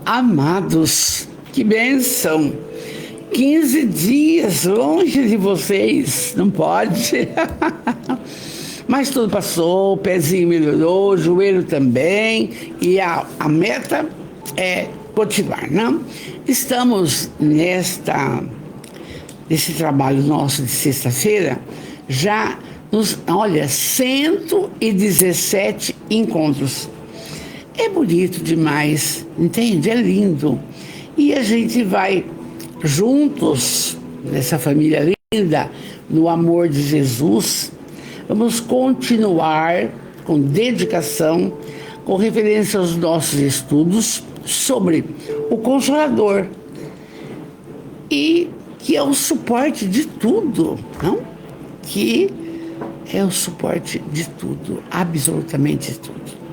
Amados, que bênção! 15 dias longe de vocês, não pode. Mas tudo passou, o pezinho melhorou, o joelho também, e a meta é continuar, não? Estamos nesse trabalho nosso de sexta-feira, já nos, 117 encontros. É bonito demais, entende? É lindo. E a gente vai juntos, nessa família linda, no amor de Jesus. Vamos continuar com dedicação, com referência aos nossos estudos sobre o Consolador. E que é o suporte de tudo, não? Que é o suporte de tudo, absolutamente de tudo.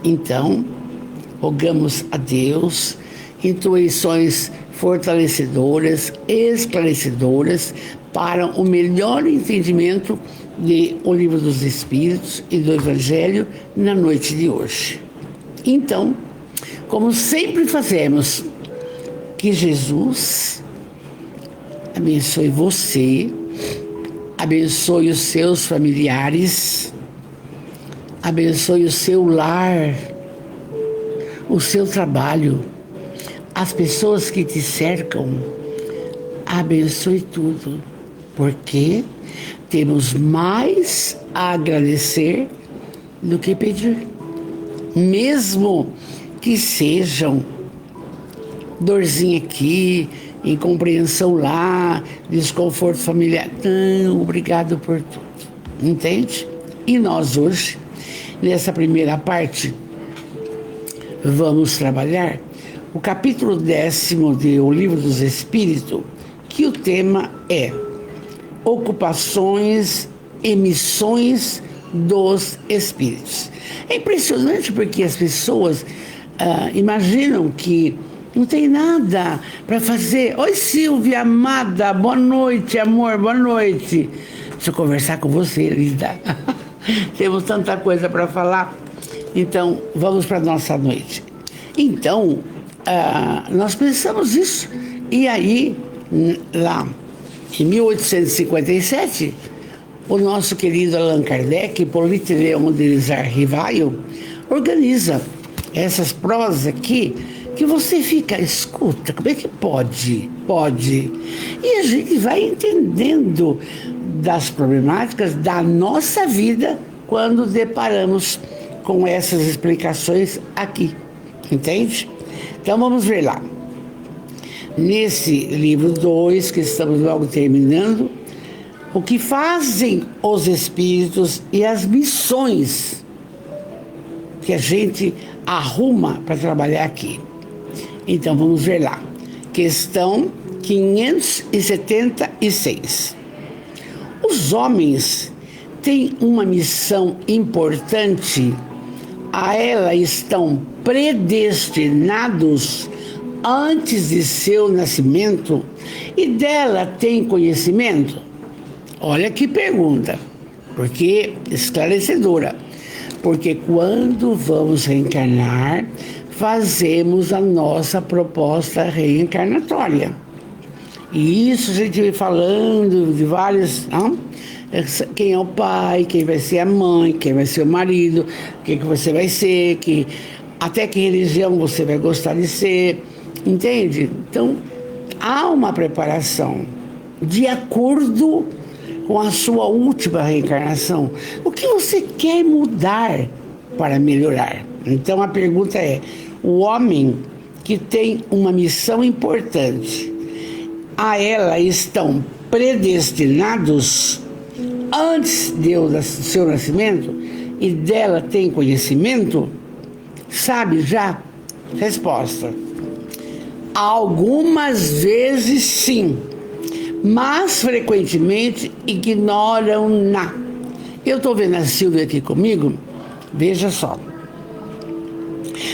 Então, rogamos a Deus intuições fortalecedoras, esclarecedoras, para o melhor entendimento do Livro dos Espíritos e do Evangelho na noite de hoje. Então, como sempre fazemos, que Jesus abençoe você, abençoe os seus familiares, abençoe o seu lar, o seu trabalho, as pessoas que te cercam. Abençoe tudo, porque temos mais a agradecer do que pedir. Mesmo que sejam dorzinha aqui, incompreensão lá, desconforto familiar. Não, obrigado por tudo. Entende? E nós hoje, nessa primeira parte, vamos trabalhar o capítulo 10º do Livro dos Espíritos, que o tema é Ocupações e Missões dos Espíritos. É impressionante porque as pessoas imaginam que não tem nada para fazer. Oi, Silvia, amada, boa noite, amor, boa noite. Deixa eu conversar com você, linda. Temos tanta coisa para falar. Então, vamos para a nossa noite. Então, nós pensamos isso. E aí, lá em 1857, o nosso querido Allan Kardec, Hippolyte Léon Denis Rivaio, organiza essas provas aqui, que você fica, escuta, como é que pode? Pode. E a gente vai entendendo das problemáticas da nossa vida quando deparamos com essas explicações aqui, entende? Então vamos ver lá. Nesse livro 2, que estamos logo terminando, o que fazem os espíritos e as missões que a gente arruma para trabalhar aqui. Então vamos ver lá. Questão 576. Os homens têm uma missão importante, a ela estão predestinados antes de seu nascimento e dela têm conhecimento? Olha que pergunta, porque esclarecedora. Porque quando vamos reencarnar, fazemos a nossa proposta reencarnatória. E isso a gente vai falando de vários, não? Quem é o pai, quem vai ser a mãe, quem vai ser o marido, o que você vai ser, até que religião você vai gostar de ser, entende? Então, há uma preparação de acordo com a sua última reencarnação. O que você quer mudar para melhorar? Então, a pergunta é, o homem que tem uma missão importante, a ela estão predestinados antes do seu nascimento e dela tem conhecimento? Sabe já? Resposta. Algumas vezes sim, mas frequentemente ignoram-na. Eu estou vendo a Silvia aqui comigo, veja só.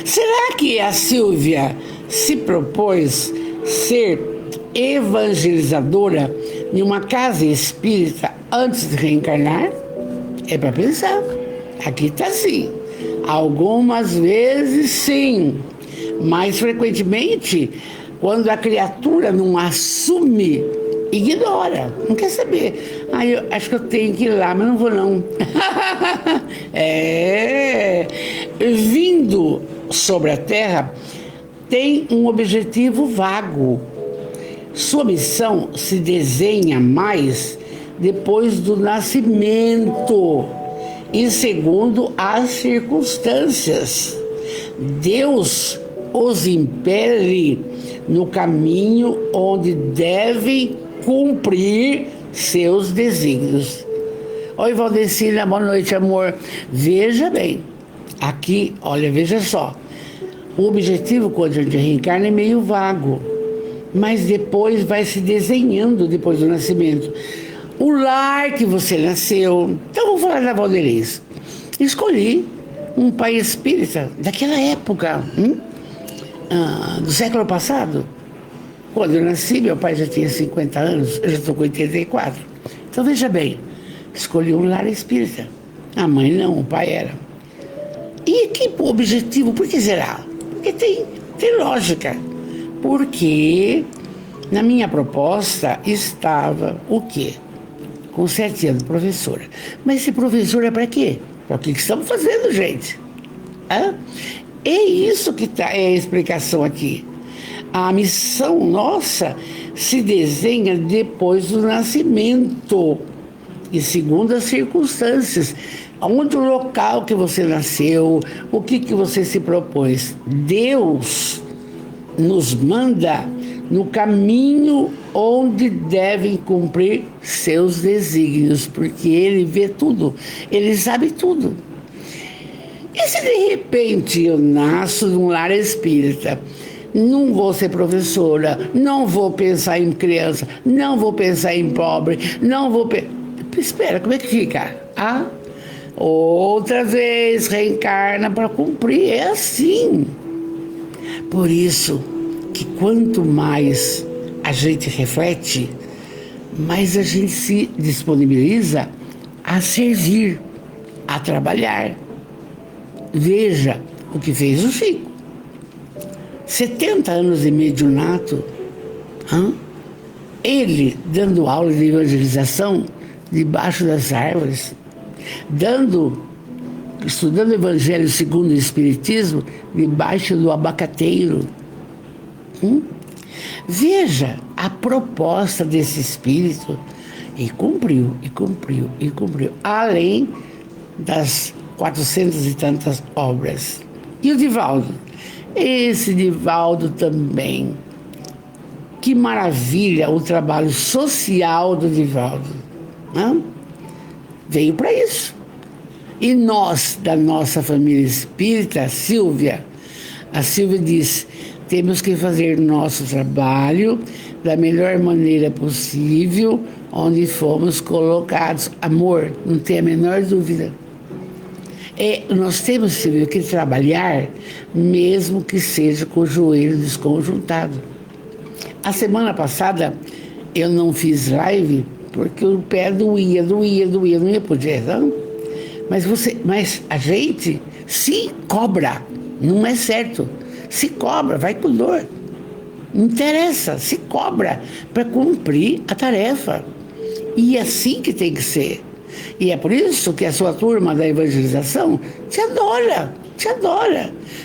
Será que a Silvia se propôs ser evangelizadora em uma casa espírita antes de reencarnar? É para pensar. Aqui está assim. Algumas vezes sim, mais frequentemente, quando a criatura não assume, ignora, não quer saber. Eu acho que eu tenho que ir lá, mas não vou não. Vindo sobre a Terra, tem um objetivo vago. Sua missão se desenha mais depois do nascimento e segundo as circunstâncias. Deus os impele no caminho onde devem cumprir seus desígnios. Oi, Valdecina, boa noite, amor. Veja bem, aqui, olha, veja só. O objetivo quando a gente reencarna é meio vago, mas depois vai se desenhando depois do nascimento. O lar que você nasceu. Então, vou falar da Valderez. Escolhi um pai espírita daquela época, do século passado. Quando eu nasci, meu pai já tinha 50 anos, eu já estou com 84. Então, veja bem, escolhi um lar espírita. A mãe não, o pai era. E que objetivo, por que será? Porque tem lógica. Porque na minha proposta estava o quê? Com 7 anos, professora. Mas esse professor é para quê? Para o que estamos fazendo, gente? É isso que é a explicação aqui. A missão nossa se desenha depois do nascimento e segundo as circunstâncias. Onde o local que você nasceu, o que você se propôs. Deus nos manda no caminho onde devem cumprir seus desígnios, porque Ele vê tudo, Ele sabe tudo. E se de repente eu nasço num lar espírita, não vou ser professora, não vou pensar em criança, não vou pensar em pobre, não vou... Espera, como é que fica? Outra vez reencarna para cumprir, é assim. Por isso que quanto mais a gente reflete, mais a gente se disponibiliza a servir, a trabalhar. Veja o que fez o Chico. 70 anos de mediunato, ele dando aula de evangelização debaixo das árvores, estudando o Evangelho segundo o Espiritismo debaixo do abacateiro. Veja a proposta desse espírito e cumpriu, além das 400 e tantas obras. E o Divaldo? Esse Divaldo também. Que maravilha o trabalho social do Divaldo. Veio para isso. E nós, da nossa família espírita, a Silvia diz: temos que fazer nosso trabalho da melhor maneira possível, onde fomos colocados. Amor, não tem a menor dúvida. Nós temos, Silvia, que trabalhar, mesmo que seja com o joelho desconjuntado. A semana passada eu não fiz live porque o pé doía, não ia poder, não? Mas a gente se cobra, não é certo. Se cobra, vai com dor. Não interessa, se cobra para cumprir a tarefa. E é assim que tem que ser. E é por isso que a sua turma da evangelização te adora.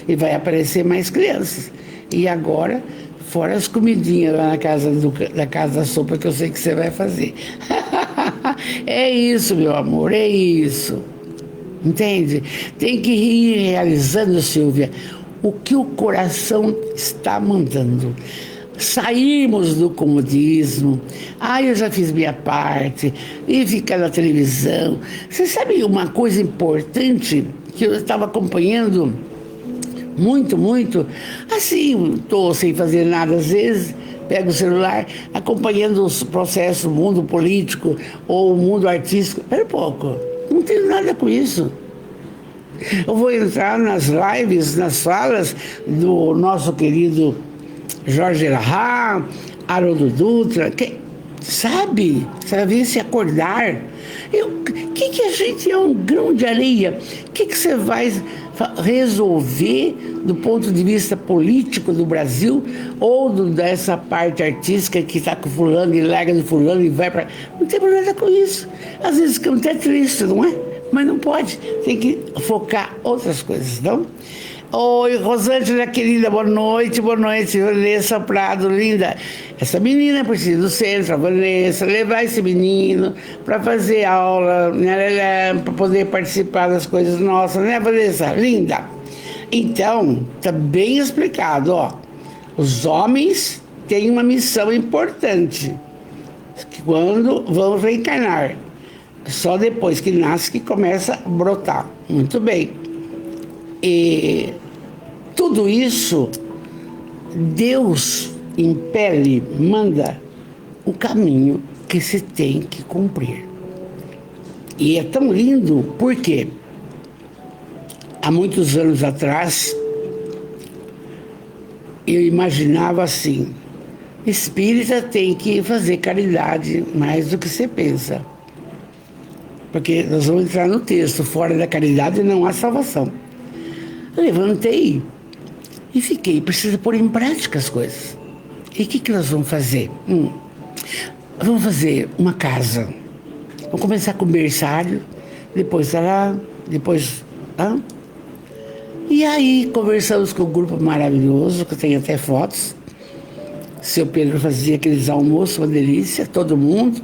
E vai aparecer mais crianças. E agora, fora as comidinhas lá na casa da sopa que eu sei que você vai fazer. É isso, meu amor, é isso. Entende? Tem que ir realizando, Silvia, o que o coração está mandando. Sairmos do comodismo. Eu já fiz minha parte. E ficar na televisão. Você sabe uma coisa importante que eu estava acompanhando muito? Assim, estou sem fazer nada às vezes, pego o celular, acompanhando os processos do mundo político ou o mundo artístico. Espera um pouco, não tenho nada com isso. Eu vou entrar nas lives, nas falas do nosso querido Jorge Elahá, Haroldo Dutra, sabe se acordar. Que a gente é um grão de areia. O que você vai resolver do ponto de vista político do Brasil ou dessa parte artística que está com fulano e larga de fulano e vai para... Não tem problema com isso. Às vezes fica até triste, não é? Mas não pode. Tem que focar outras coisas, não? Oi, Rosângela, querida, boa noite, Vanessa Prado, linda. Essa menina precisa do centro, a Vanessa, levar esse menino para fazer aula, né, para poder participar das coisas nossas, né, Vanessa? Linda. Então, tá bem explicado, ó. Os homens têm uma missão importante, que quando vão reencarnar, só depois que nasce que começa a brotar. Muito bem. E tudo isso, Deus impele, manda o caminho que se tem que cumprir. E é tão lindo porque há muitos anos atrás eu imaginava assim: espírita tem que fazer caridade mais do que você pensa. Porque nós vamos entrar no texto, fora da caridade não há salvação. Eu levantei e fiquei, precisa pôr em prática as coisas. E o que nós vamos fazer? Vamos fazer uma casa. Vamos começar com o berçário, depois lá, depois... E aí conversamos com um grupo maravilhoso, que tem até fotos. Seu Pedro fazia aqueles almoços, uma delícia, todo mundo.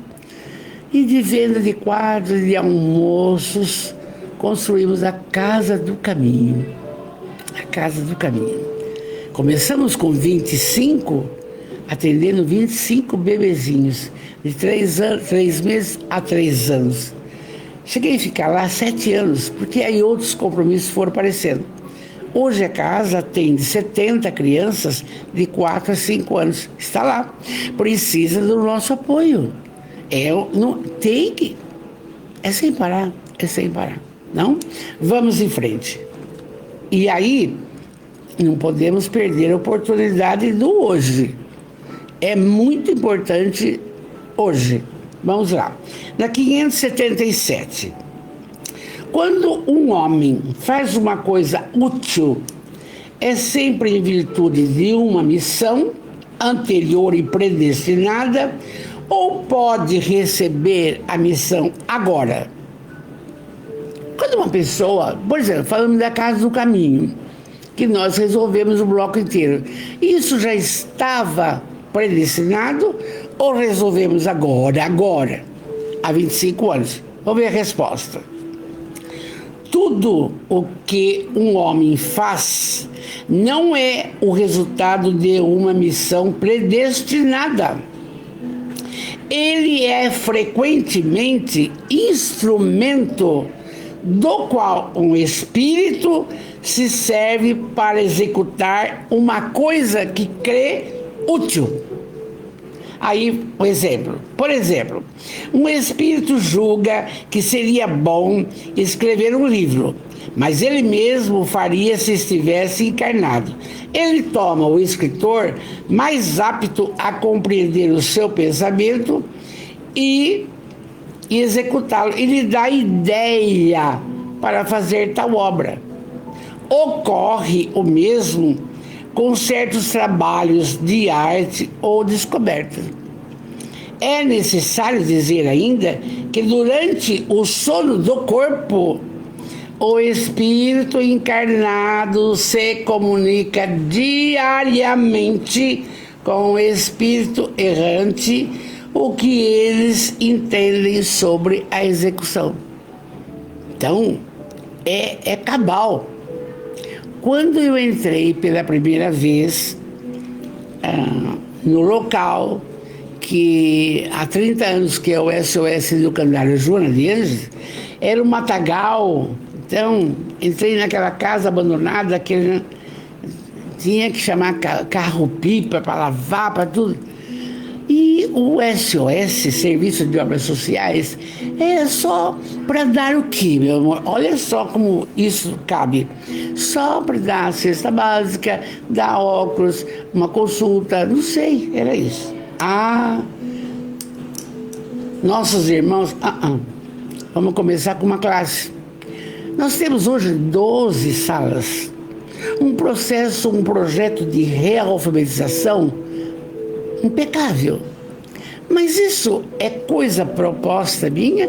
E de venda de quadros, de almoços, construímos a Casa do Caminho. A Casa do Caminho. Começamos com 25, atendendo 25 bebezinhos, de 3 meses a 3 anos. Cheguei a ficar lá 7 anos, porque aí outros compromissos foram aparecendo. Hoje a casa tem de 70 crianças de 4 a 5 anos. Está lá. Precisa do nosso apoio. Tem que... É sem parar, não? Vamos em frente. E aí, não podemos perder a oportunidade do hoje. É muito importante hoje. Vamos lá. Na 577. Quando um homem faz uma coisa útil, é sempre em virtude de uma missão anterior e predestinada, ou pode receber a missão agora? Quando uma pessoa, por exemplo, falando da Casa do Caminho, que nós resolvemos o bloco inteiro, isso já estava predestinado ou resolvemos agora, há 25 anos? Vamos ver a resposta. Tudo o que um homem faz não é o resultado de uma missão predestinada. Ele é frequentemente instrumento do qual um espírito se serve para executar uma coisa que crê útil. Aí, por exemplo, um espírito julga que seria bom escrever um livro, mas ele mesmo faria se estivesse encarnado. Ele toma o escritor mais apto a compreender o seu pensamento e executá-lo. Ele dá ideia para fazer tal obra. Ocorre o mesmo com certos trabalhos de arte ou descoberta. É necessário dizer ainda que durante o sono do corpo, o espírito encarnado se comunica diariamente com o espírito errante, o que eles entendem sobre a execução. Então, é cabal. Quando eu entrei pela primeira vez no local, que há 30 anos que é o SOS do Candário Joana de Anjos, era um matagal. Então, entrei naquela casa abandonada, que tinha que chamar carro-pipa para lavar, para tudo. E o SOS, Serviço de Obras Sociais, é só para dar o quê, meu amor? Olha só como isso cabe. Só para dar a cesta básica, dar óculos, uma consulta, não sei, era isso. Nossos irmãos, vamos começar com uma classe. Nós temos hoje 12 salas. Um projeto de realfabetização impecável. Mas isso é coisa proposta minha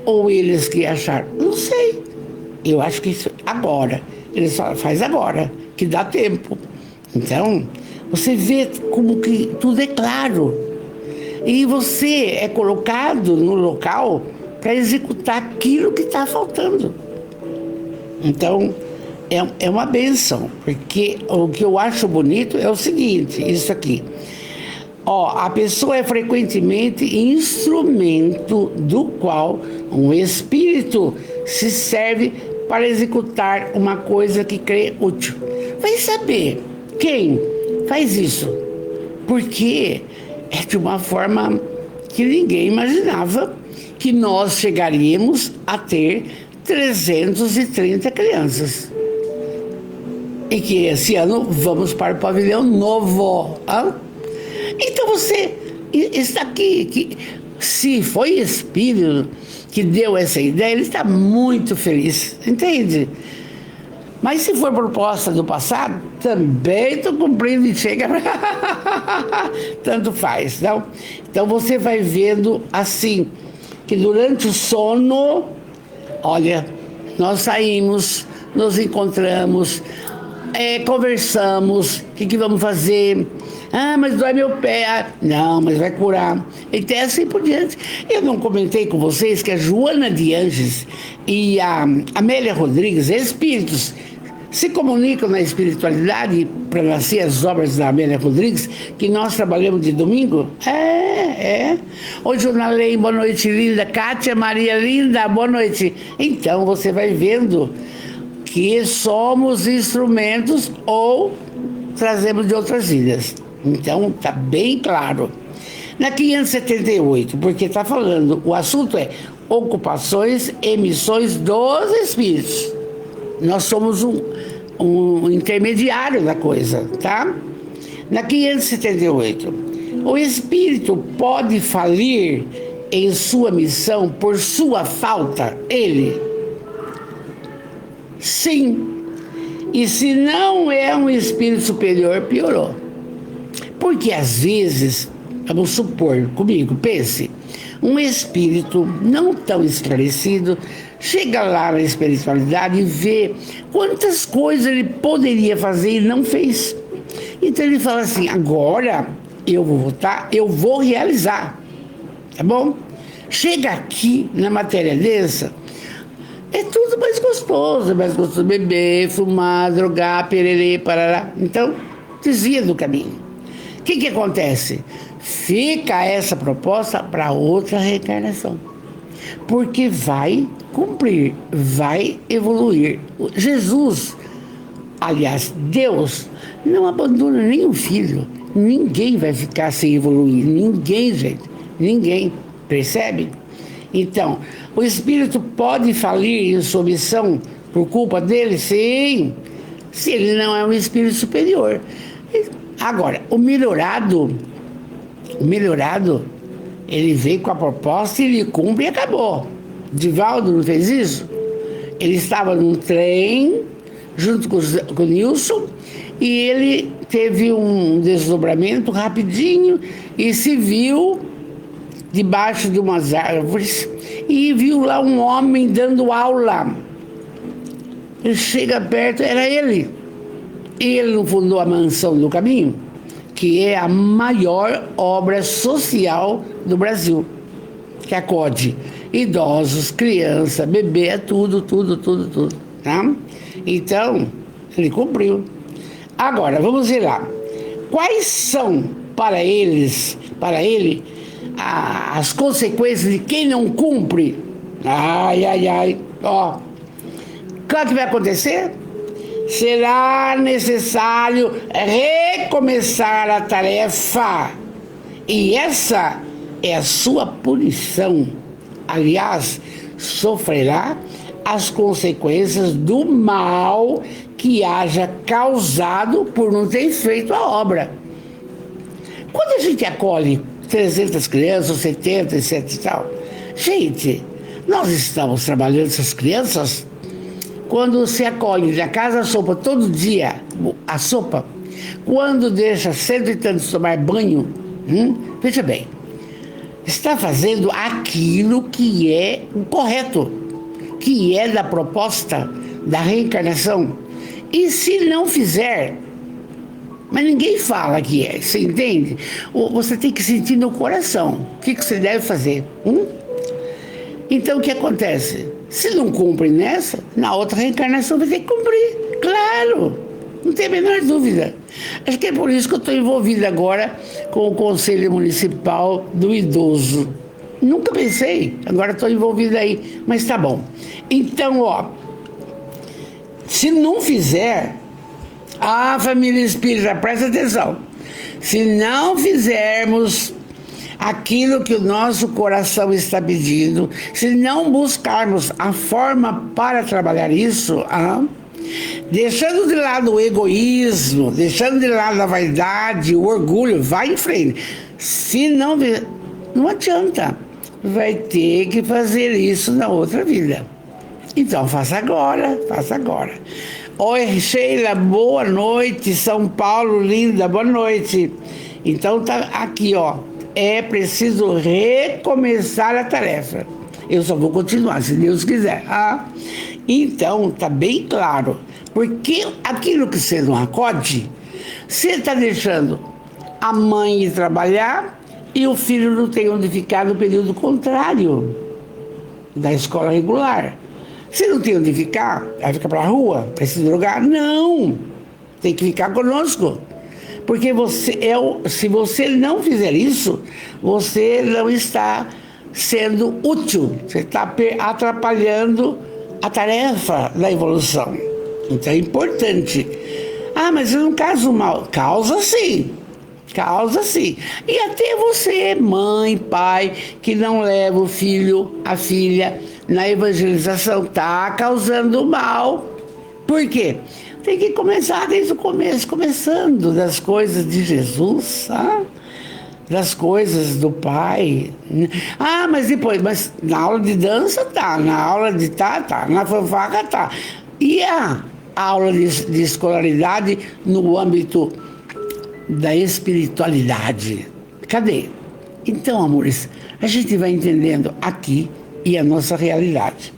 ou eles que acharam? Não sei. Eu acho que isso agora. Eles falam, faz agora, que dá tempo. Então, você vê como que tudo é claro. E você é colocado no local para executar aquilo que está faltando. Então, é uma bênção, porque o que eu acho bonito é o seguinte, isso aqui. A pessoa é frequentemente instrumento do qual um espírito se serve para executar uma coisa que crê útil. Vai saber quem faz isso, porque é de uma forma que ninguém imaginava que nós chegaríamos a ter 330 crianças. E que esse ano vamos para o pavilhão novo. Então você está aqui, que se foi Espírito que deu essa ideia, ele está muito feliz, entende? Mas se for proposta do passado, também estou cumprindo e chega. Tanto faz, não? Então você vai vendo assim, que durante o sono, olha, nós saímos, nos encontramos, conversamos, o que vamos fazer? Mas dói meu pé. Não, mas vai curar. Então, assim por diante. Eu não comentei com vocês que a Joana de Anges e a Amélia Rodrigues, espíritos, se comunicam na espiritualidade para nascer as obras da Amélia Rodrigues, que nós trabalhamos de domingo? Oi, Jornalém, boa noite, linda. Kátia, Maria, linda, boa noite. Então, você vai vendo que somos instrumentos ou trazemos de outras vidas. Então, está bem claro. Na 578, porque está falando, o assunto é ocupações e missões dos espíritos. Nós somos um intermediário da coisa, tá? Na 578, o espírito pode falir em sua missão por sua falta? Ele? Sim. E se não é um espírito superior, piorou. Porque às vezes, vamos supor comigo, pense, um espírito não tão esclarecido chega lá na espiritualidade e vê quantas coisas ele poderia fazer e não fez. Então ele fala assim, agora eu vou votar, eu vou realizar, tá bom? Chega aqui na matéria densa, é tudo mais gostoso beber, fumar, drogar, pererê, parará. Então, desvia do caminho. O que acontece? Fica essa proposta para outra reencarnação. Porque vai cumprir, vai evoluir. Jesus, aliás, Deus, não abandona nenhum filho. Ninguém vai ficar sem evoluir. Ninguém, gente. Ninguém. Percebe? Então, o espírito pode falir em sua missão por culpa dele? Sim. Se ele não é um espírito superior. Agora, o melhorado, ele veio com a proposta e ele cumpre e acabou. Divaldo não fez isso? Ele estava num trem, junto com o Nilson, e ele teve um desdobramento rapidinho e se viu debaixo de umas árvores e viu lá um homem dando aula. Ele chega perto, era ele. E ele não fundou a Mansão do Caminho, que é a maior obra social do Brasil, que acode idosos, crianças, bebê, é tudo, tá? Então, ele cumpriu. Agora, vamos ver lá. Quais são para ele, as consequências de quem não cumpre? O que vai acontecer? Será necessário recomeçar a tarefa. E essa é a sua punição. Aliás, sofrerá as consequências do mal que haja causado por não ter feito a obra. Quando a gente acolhe 300 crianças, 70, etc e tal, gente, nós estamos trabalhando essas crianças quando se acolhe na casa sopa todo dia, a sopa, quando deixa cento e tantos tomar banho, veja bem, está fazendo aquilo que é o correto, que é da proposta da reencarnação. E se não fizer, mas ninguém fala que é, você entende? Você tem que sentir no coração o que você deve fazer. Então o que acontece? Se não cumpre nessa, na outra reencarnação vai ter que cumprir, claro, não tem a menor dúvida. Acho que é por isso que eu estou envolvida agora com o Conselho Municipal do Idoso. Nunca pensei, agora estou envolvida aí, mas tá bom. Então, se não fizer, família espírita, presta atenção, se não fizermos aquilo que o nosso coração está pedindo, se não buscarmos a forma para trabalhar isso, deixando de lado o egoísmo, deixando de lado a vaidade, o orgulho, vai em frente. Se não, não adianta, vai ter que fazer isso na outra vida. Então faça agora, faça agora. Oi, Sheila, boa noite. São Paulo, linda, boa noite. Então tá aqui, é preciso recomeçar a tarefa. Eu só vou continuar, se Deus quiser. Então, tá bem claro. Porque aquilo que você não acode, você está deixando a mãe ir trabalhar e o filho não tem onde ficar no período contrário da escola regular. Você não tem onde ficar, vai ficar para a rua, vai se drogar? Não! Tem que ficar conosco. Porque se você não fizer isso, você não está sendo útil, você está atrapalhando a tarefa da evolução. Então é importante. Mas eu não causo mal. Causa sim. Causa sim. E até você, mãe, pai, que não leva o filho, a filha na evangelização, está causando mal. Por quê? Tem que começar desde o começo, começando das coisas de Jesus, das coisas do Pai. Mas depois, na aula de dança tá, na aula de tá, na fanfarra tá. E a aula de escolaridade no âmbito da espiritualidade? Cadê? Então, amores, a gente vai entendendo aqui e a nossa realidade.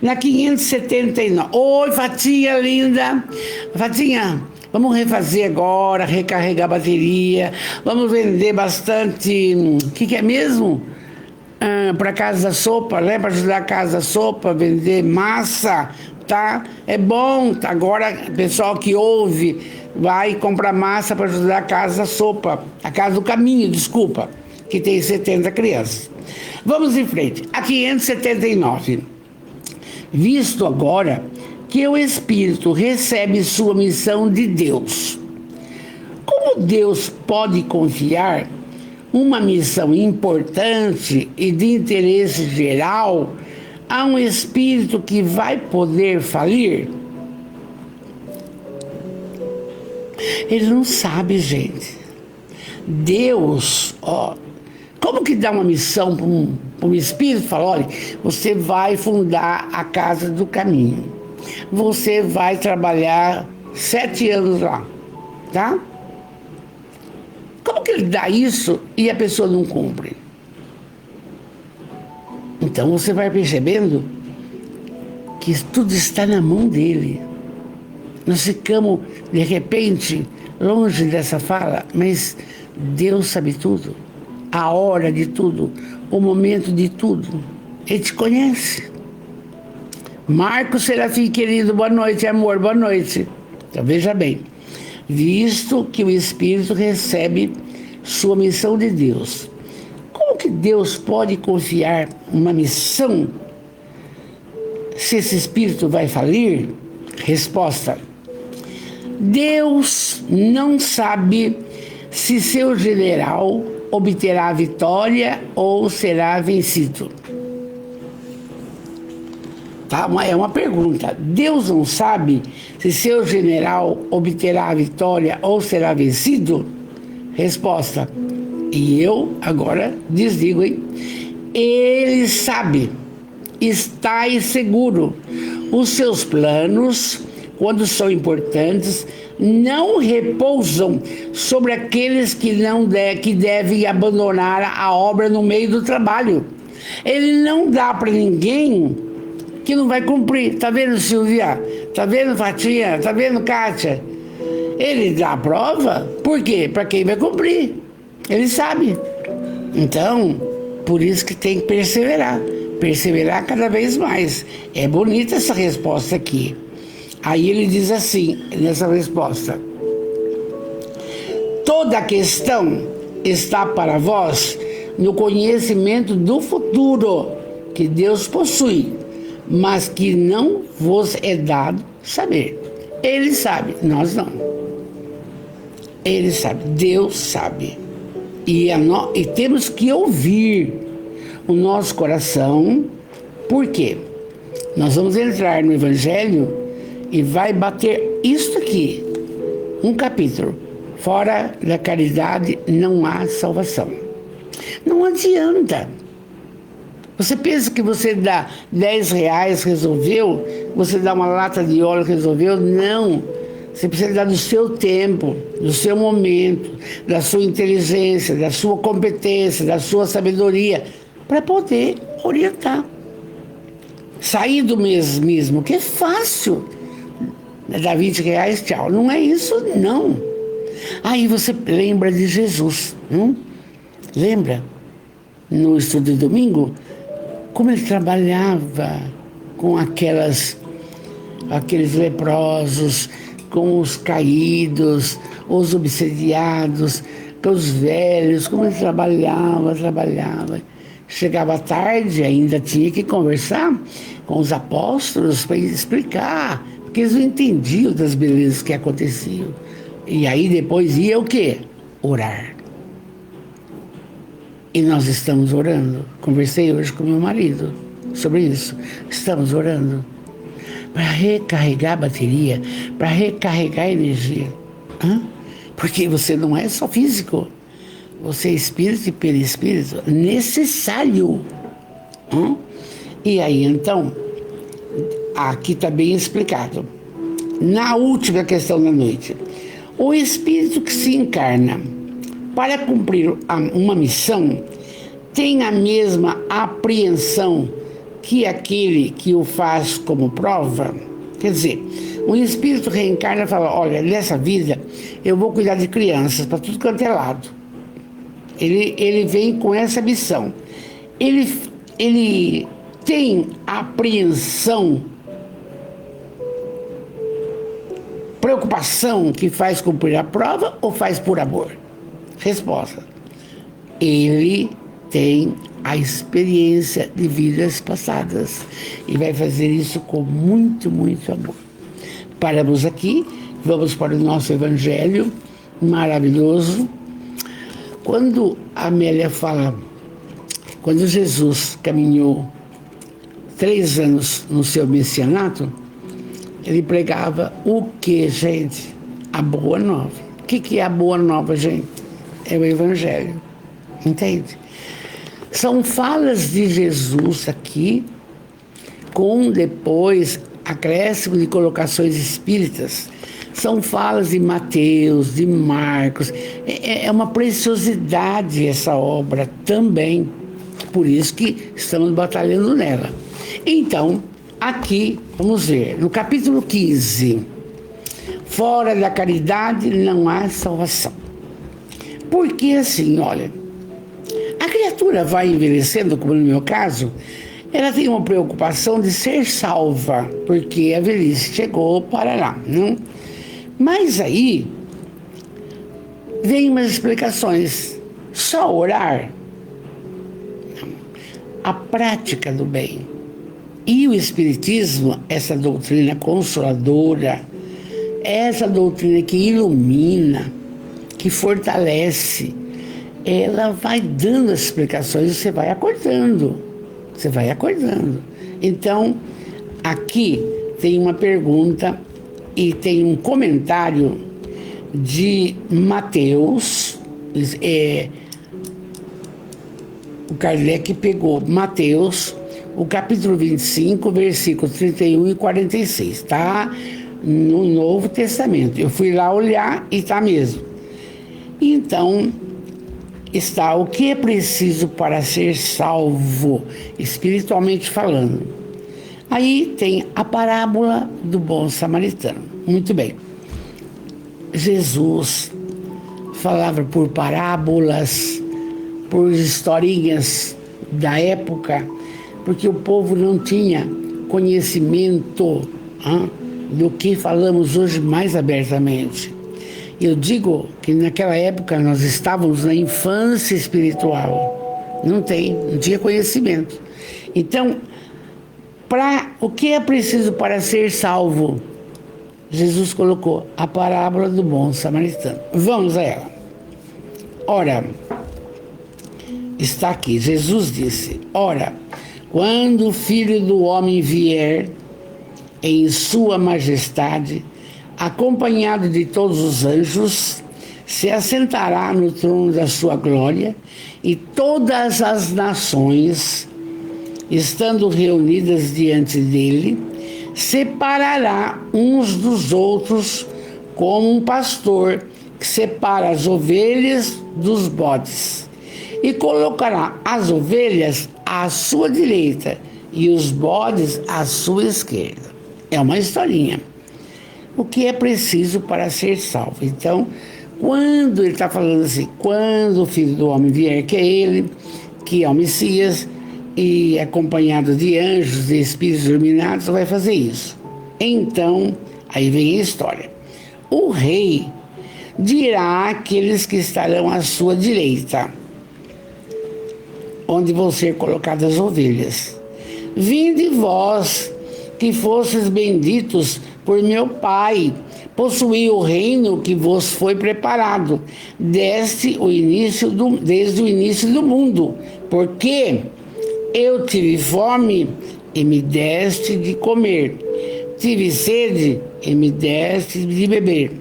Na 579. Oi, Fatinha linda. Fatinha, vamos refazer agora, recarregar a bateria. Vamos vender bastante. O que é mesmo? Para Casa da Sopa, né? Para ajudar a Casa da Sopa, vender massa, tá? É bom. Agora, o pessoal que ouve vai comprar massa para ajudar a Casa da Sopa. A Casa do Caminho, desculpa, que tem 70 crianças. Vamos em frente. A 579. Visto agora que o Espírito recebe sua missão de Deus, como Deus pode confiar uma missão importante e de interesse geral a um Espírito que vai poder falir? Ele não sabe, gente. Deus, como que dá uma missão para um espírito? Fala, olha, você vai fundar a Casa do Caminho. Você vai trabalhar 7 anos lá, tá? Como que ele dá isso e a pessoa não cumpre? Então você vai percebendo que tudo está na mão dele. Nós ficamos, de repente, longe dessa fala, mas Deus sabe tudo. A hora de tudo, o momento de tudo. Ele te conhece. Marcos Serafim, querido, boa noite, amor, boa noite. Então, veja bem, visto que o Espírito recebe sua missão de Deus, como que Deus pode confiar uma missão se esse Espírito vai falir? Resposta: Deus não sabe se seu general obterá a vitória ou será vencido. Tá? É uma pergunta. Deus não sabe se seu general obterá a vitória ou será vencido? Resposta: e eu agora desdigo, hein? Ele sabe, está seguro, Os seus planos, quando são importantes, não repousam sobre aqueles que devem abandonar a obra no meio do trabalho. Ele não dá para ninguém que não vai cumprir. Tá vendo, Silvia? Tá vendo, Fatinha? Tá vendo, Kátia? Ele dá a prova, por quê? Para quem vai cumprir. Ele sabe. Então, por isso que tem que perseverar. Perseverar cada vez mais. É bonita essa resposta aqui. Aí ele diz assim, nessa resposta: toda a questão está para vós no conhecimento do futuro que Deus possui, mas que não vos é dado saber. Ele sabe, nós não. Ele sabe, Deus sabe. E temos que ouvir o nosso coração. Por quê? Nós vamos entrar no Evangelho e vai bater isso aqui, um capítulo. Fora da caridade não há salvação. Não adianta. Você pensa que você dá R$10, resolveu? Você dá uma lata de óleo, resolveu? Não. Você precisa dar do seu tempo, do seu momento, da sua inteligência, da sua competência, da sua sabedoria, para poder orientar. Sair do mesmismo, que é fácil. Dá R$20, tchau. Não é isso, não. Aí você lembra de Jesus, não? Lembra? No estudo de domingo, como ele trabalhava com aqueles leprosos, com os caídos, os obsediados, com os velhos, como ele trabalhava. Chegava tarde, ainda tinha que conversar com os apóstolos para explicar, porque eles não entendiam das belezas que aconteciam. E aí depois ia o quê? Orar. E nós estamos orando. Conversei hoje com meu marido sobre isso. Estamos orando para recarregar a bateria, para recarregar a energia. Porque você não é só físico, você é espírito e perispírito necessário. E aí então, aqui está bem explicado. Na última questão da noite, o espírito que se encarna para cumprir uma missão tem a mesma apreensão que aquele que o faz como prova. Quer dizer, um espírito reencarna e fala: olha, nessa vida eu vou cuidar de crianças para tudo quanto é lado. Ele vem com essa missão. Ele tem apreensão, preocupação que faz cumprir a prova ou faz por amor? Resposta: ele tem a experiência de vidas passadas e vai fazer isso com muito, muito amor. Paramos aqui, vamos para o nosso Evangelho maravilhoso. Quando a Amélia fala, quando Jesus caminhou 3 anos no seu messianato, ele pregava o que, gente? A boa nova. O que é a boa nova, gente? É o Evangelho. Entende? São falas de Jesus aqui, com depois acréscimo de colocações espíritas. São falas de Mateus, de Marcos. É uma preciosidade essa obra também. Por isso que estamos batalhando nela. Então, aqui, vamos ver, no capítulo 15, fora da caridade não há salvação. Porque assim, olha, a criatura vai envelhecendo, como no meu caso, ela tem uma preocupação de ser salva, porque a velhice chegou para lá, não? Mas aí, vem umas explicações. Só orar? Não. A prática do bem. E o Espiritismo, essa doutrina consoladora, essa doutrina que ilumina, que fortalece, ela vai dando as explicações e você vai acordando. Você vai acordando. Então, aqui tem uma pergunta e tem um comentário de Mateus. O Kardec pegou Mateus, o capítulo 25, versículos 31 e 46. Está no Novo Testamento. Eu fui lá olhar e está mesmo. Então, está o que é preciso para ser salvo, espiritualmente falando. Aí tem a parábola do bom samaritano. Muito bem. Jesus falava por parábolas, por historinhas da época, porque o povo não tinha conhecimento do que falamos hoje mais abertamente. Eu digo que naquela época nós estávamos na infância espiritual. Não tinha conhecimento. Então, o que é preciso para ser salvo? Jesus colocou a parábola do bom samaritano. Vamos a ela. Ora, está aqui, Jesus disse: ora, quando o Filho do Homem vier em sua majestade, acompanhado de todos os anjos, se assentará no trono da sua glória, e todas as nações, estando reunidas diante dele, separará uns dos outros, como um pastor que separa as ovelhas dos bodes, e colocará as ovelhas à sua direita e os bodes à sua esquerda. É uma historinha. O que é preciso para ser salvo? Então, quando ele está falando assim, quando o Filho do Homem vier, que é ele, que é o Messias, e acompanhado de anjos e espíritos iluminados, vai fazer isso. Então, aí vem a história. O rei dirá àqueles que estarão à sua direita, onde vão ser colocadas as ovelhas: vinde vós, que fostes benditos por meu Pai, possuí o reino que vos foi preparado desde o início do mundo, porque eu tive fome e me deste de comer, tive sede e me deste de beber,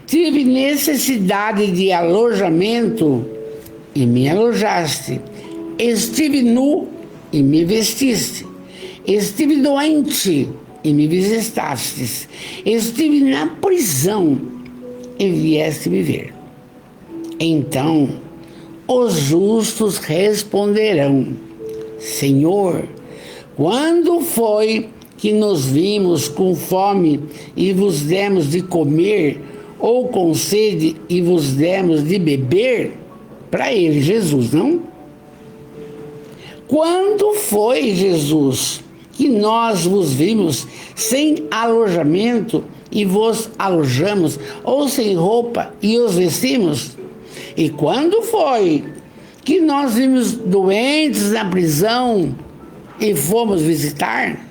tive necessidade de alojamento e me alojaste, estive nu e me vestiste, estive doente e me visitastes, estive na prisão e vieste me ver. Então os justos responderão: Senhor, quando foi que nos vimos com fome e vos demos de comer, ou com sede e vos demos de beber? Para ele, Jesus, não? Quando foi, Jesus, que nós vos vimos sem alojamento e vos alojamos, ou sem roupa e os vestimos? E quando foi que nós vimos doentes na prisão e fomos visitar?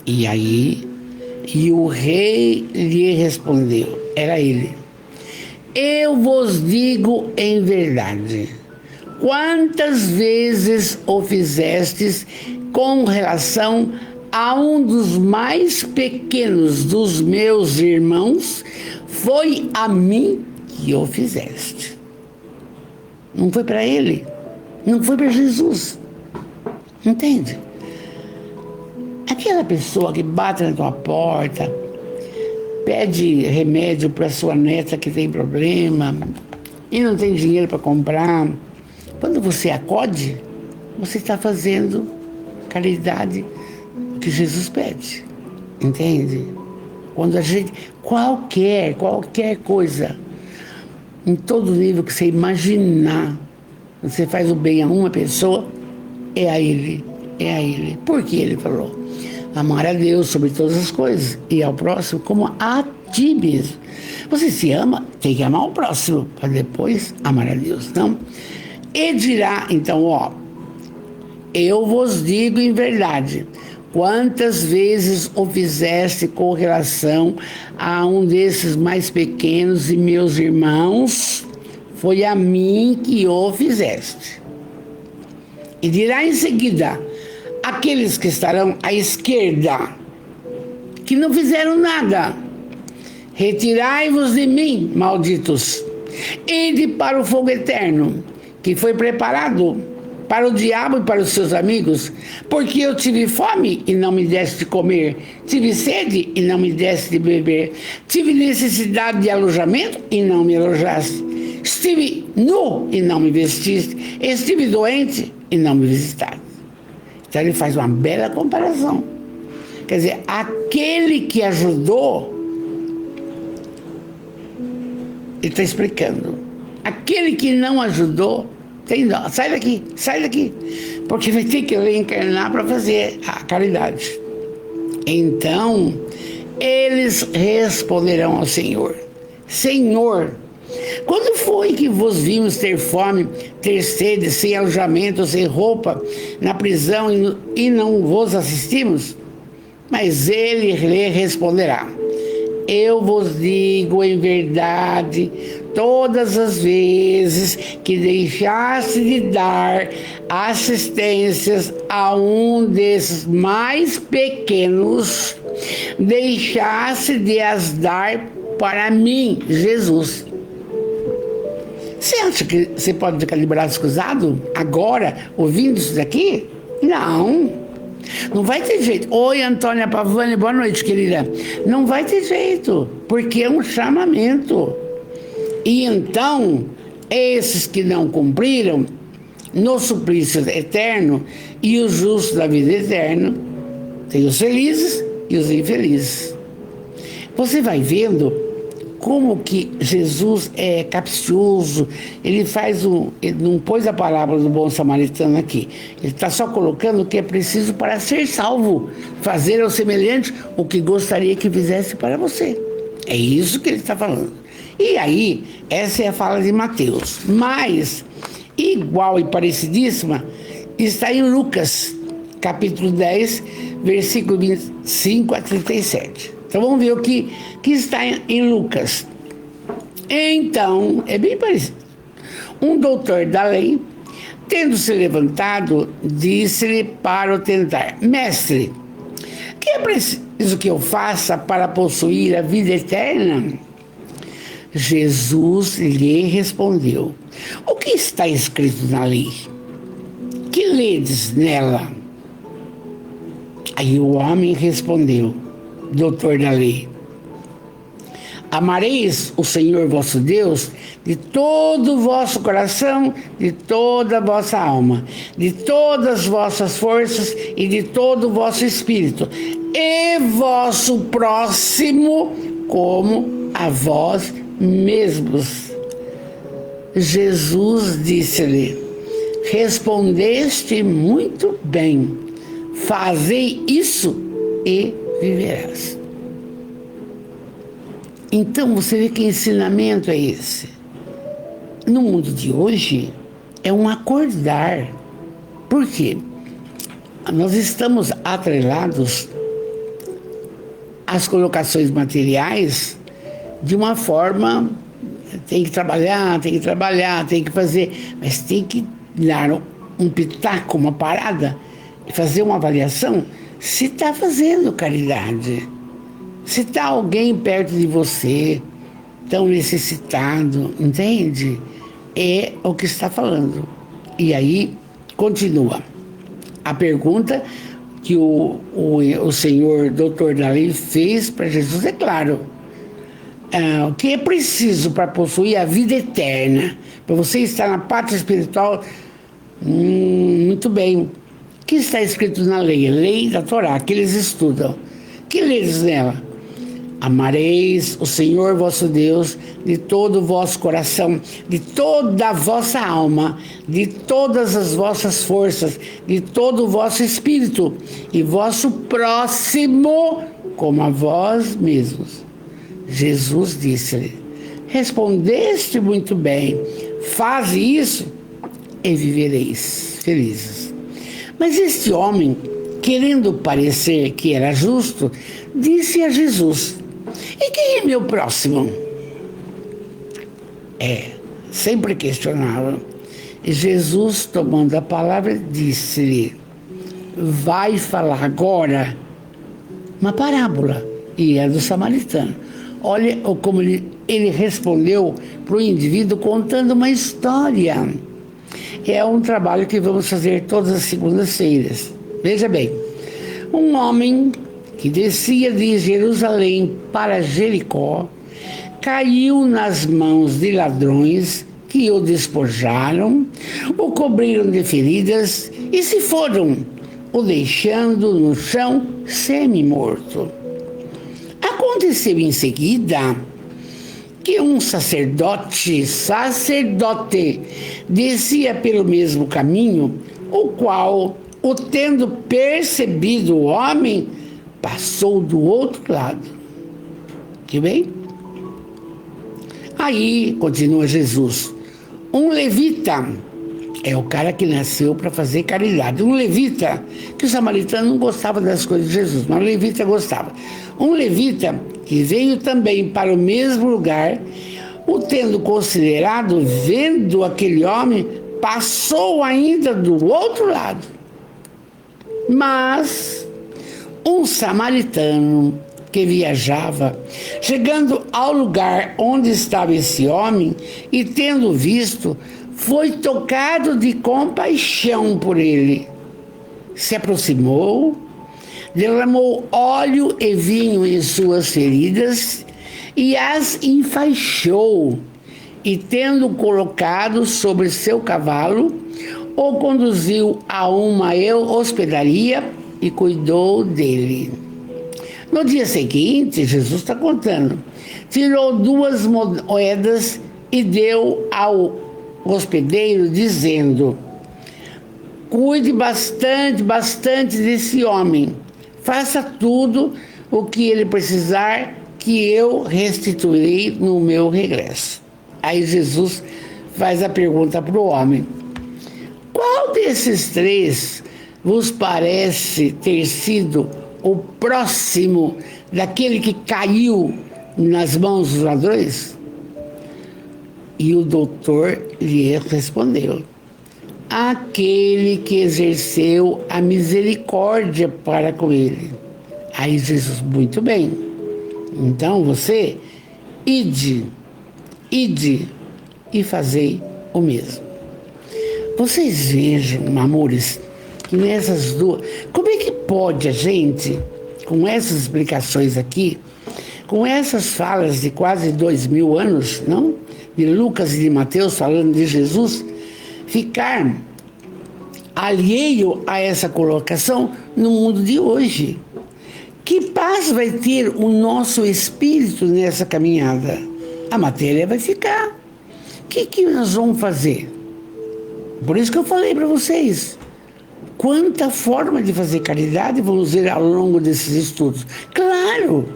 E o rei lhe respondeu, era ele: eu vos digo em verdade, quantas vezes o fizestes com relação a um dos mais pequenos dos meus irmãos, foi a mim que o fizeste. Não foi para ele, não foi para Jesus. Entende? Aquela pessoa que bate na tua porta, pede remédio para sua neta que tem problema e não tem dinheiro para comprar, quando você acode, você está fazendo caridade que Jesus pede. Entende? Quando a gente, qualquer coisa, em todo nível que você imaginar, você faz o bem a uma pessoa, é a ele. Porque ele falou: amar a Deus sobre todas as coisas e ao próximo como a ti mesmo. Você se ama, tem que amar o próximo, para depois amar a Deus, não? E dirá, então, eu vos digo em verdade, quantas vezes o fizeste com relação a um desses mais pequenos e meus irmãos, foi a mim que o fizeste. E dirá em seguida, aqueles que estarão à esquerda, que não fizeram nada: retirai-vos de mim, malditos, ide para o fogo eterno, que foi preparado para o diabo e para os seus amigos? Porque eu tive fome e não me deste de comer, tive sede e não me deste de beber, tive necessidade de alojamento e não me alojaste, estive nu e não me vestiste, estive doente e não me visitaste. Então ele faz uma bela comparação. Quer dizer, aquele que ajudou, ele está explicando. Aquele que não ajudou, tem dó. Sai daqui, porque vai ter que reencarnar para fazer a caridade. Então, eles responderão ao Senhor: Senhor, quando foi que vos vimos ter fome, ter sede, sem alojamento, sem roupa, na prisão e não vos assistimos? Mas ele lhe responderá: eu vos digo em verdade, todas as vezes que deixaste de dar assistências a um desses mais pequenos, deixaste de as dar para mim, Jesus. Você acha que você pode ficar de braço cruzado agora, ouvindo isso daqui? Não. Não vai ter jeito. Oi, Antônia Pavani, boa noite, querida. Não vai ter jeito, porque é um chamamento. E então, esses que não cumpriram, no suplício eterno, e os justos da vida eterna, tem os felizes e os infelizes. Você vai vendo como que Jesus é capcioso, ele não pôs a palavra do bom samaritano aqui, ele está só colocando o que é preciso para ser salvo, fazer ao semelhante o que gostaria que fizesse para você. É isso que ele está falando. E aí, essa é a fala de Mateus, mas igual e parecidíssima está em Lucas, capítulo 10, versículo 25 a 37. Então vamos ver o que está em Lucas. Então, é bem parecido. Um doutor da lei, tendo se levantado, disse-lhe para o tentar: Mestre, que é preciso que eu faça para possuir a vida eterna? Jesus lhe respondeu: o que está escrito na lei? Que ledes nela? Aí o homem respondeu, doutor da lei: amareis o Senhor vosso Deus de todo o vosso coração, de toda a vossa alma, de todas as vossas forças e de todo o vosso espírito, e vosso próximo como a vós mesmos. Jesus disse-lhe: respondeste muito bem, fazei isso e viverás. Então você vê que ensinamento é esse? No mundo de hoje é um acordar. Por quê? Nós estamos atrelados às colocações materiais de uma forma, tem que trabalhar, tem que fazer, mas tem que dar um pitaco, uma parada, e fazer uma avaliação se está fazendo caridade, se está alguém perto de você, tão necessitado, entende? É o que está falando. E aí, continua. A pergunta que o senhor doutor da lei fez para Jesus é claro. O que é preciso para possuir a vida eterna, para você estar na pátria espiritual? Muito bem. O que está escrito na lei? A lei da Torá, que eles estudam. Que leis nela? Amareis o Senhor vosso Deus de todo o vosso coração, de toda a vossa alma, de todas as vossas forças, de todo o vosso espírito, e vosso próximo como a vós mesmos. Jesus disse-lhe: respondeste muito bem, faze isso e vivereis felizes. Mas este homem, querendo parecer que era justo, disse a Jesus: e quem é meu próximo? Sempre questionava. E Jesus, tomando a palavra, disse-lhe: vai falar agora uma parábola, e é do samaritano. Olha como ele respondeu para o indivíduo contando uma história. é um trabalho que vamos fazer todas as segundas-feiras. Veja bem, um homem que descia de Jerusalém para Jericó caiu nas mãos de ladrões que o despojaram, o cobriram de feridas e se foram, o deixando no chão semi-morto. Aconteceu em seguida que um sacerdote descia pelo mesmo caminho, o qual, o tendo percebido o homem, passou do outro lado. Que bem? Aí, continua Jesus, um levita, é o cara que nasceu para fazer caridade. Um levita, que o samaritano não gostava das coisas de Jesus, mas o levita gostava. Um levita que veio também para o mesmo lugar, o tendo considerado, vendo aquele homem, passou ainda do outro lado. Mas um samaritano que viajava, chegando ao lugar onde estava esse homem e tendo visto, foi tocado de compaixão por ele. Se aproximou, derramou óleo e vinho em suas feridas e as enfaixou, e tendo colocado sobre seu cavalo, o conduziu a uma hospedaria e cuidou dele. No dia seguinte, Jesus está contando, tirou 2 moedas e deu ao hospedeiro, dizendo: cuide bastante desse homem, faça tudo o que ele precisar, que eu restituirei no meu regresso. Aí Jesus faz a pergunta para o homem: qual desses 3 vos parece ter sido o próximo daquele que caiu nas mãos dos ladrões? E o doutor lhe respondeu: aquele que exerceu a misericórdia para com ele. Aí Jesus: muito bem, então você ide e fazei o mesmo. Vocês vejam, amores, que nessas duas... Como é que pode a gente, com essas explicações aqui, com essas falas de quase 2000 anos, não? De Lucas e de Mateus falando de Jesus, ficar alheio a essa colocação no mundo de hoje? Que paz vai ter o nosso espírito nessa caminhada? A matéria vai ficar. O que nós vamos fazer? Por isso que eu falei para vocês, quanta forma de fazer caridade vamos ver ao longo desses estudos. Claro,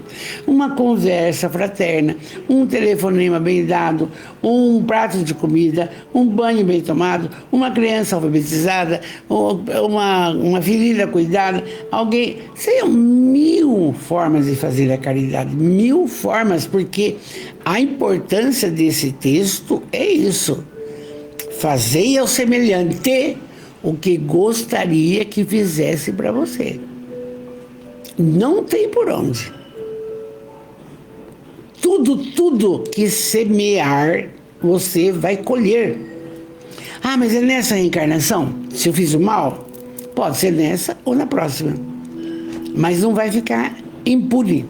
uma conversa fraterna, um telefonema bem dado, um prato de comida, um banho bem tomado, uma criança alfabetizada, uma ferida cuidada, alguém... Seriam 1000 formas de fazer a caridade, 1000 formas, porque a importância desse texto é isso. Fazei ao semelhante o que gostaria que fizesse para você. Não tem por onde. Tudo que semear, você vai colher. Ah, mas é nessa reencarnação? Se eu fiz o mal? Pode ser nessa ou na próxima. Mas não vai ficar impune.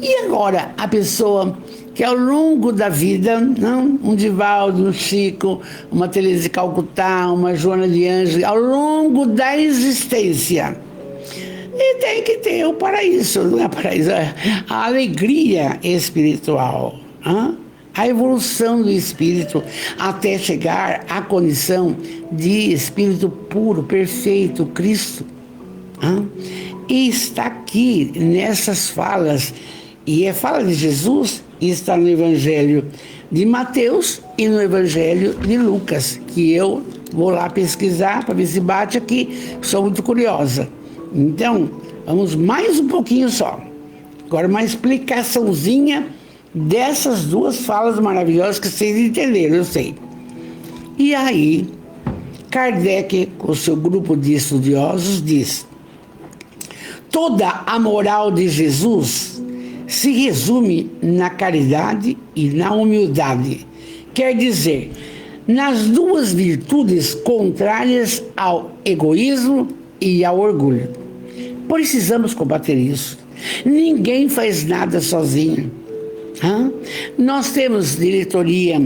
E agora, a pessoa que ao longo da vida, não, um Divaldo, um Chico, uma Teresa de Calcutá, uma Joana de Ângeles, ao longo da existência, e tem que ter o paraíso, não é paraíso, a alegria espiritual, a evolução do espírito, até chegar à condição de espírito puro, perfeito, Cristo. E está aqui nessas falas, e é fala de Jesus, e está no Evangelho de Mateus e no Evangelho de Lucas, que eu vou lá pesquisar para ver se bate aqui, sou muito curiosa. Então, vamos mais um pouquinho só. Agora uma explicaçãozinha dessas 2 falas maravilhosas que vocês entenderam, eu sei. E aí, Kardec, com seu grupo de estudiosos, diz: toda a moral de Jesus se resume na caridade e na humildade. Quer dizer, nas duas virtudes contrárias ao egoísmo e ao orgulho. Precisamos combater isso. Ninguém faz nada sozinho. Nós temos diretoria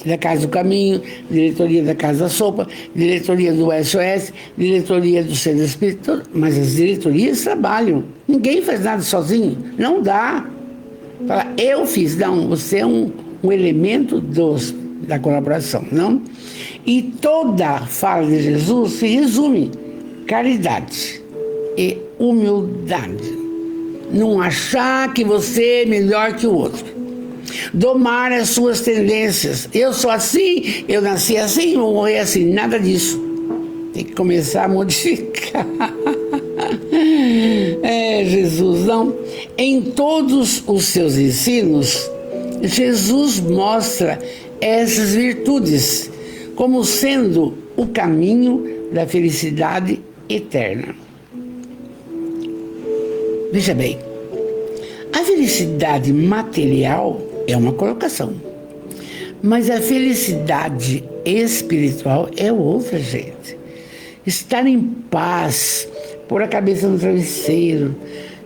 da Casa do Caminho, diretoria da Casa da Sopa, diretoria do SOS, diretoria do Centro Espírita, mas as diretorias trabalham. Ninguém faz nada sozinho. Não dá. Fala, eu fiz. Não, você é um elemento da colaboração, não? E toda fala de Jesus se resume caridade e humildade. Não achar que você é melhor que o outro. Domar as suas tendências. Eu sou assim, eu nasci assim, vou morrer assim. Nada disso. Tem que começar a modificar. Jesus, não. Em todos os seus ensinos, Jesus mostra essas virtudes como sendo o caminho da felicidade eterna. Veja bem, a felicidade material é uma colocação, mas a felicidade espiritual é outra, gente. Estar em paz, pôr a cabeça no travesseiro,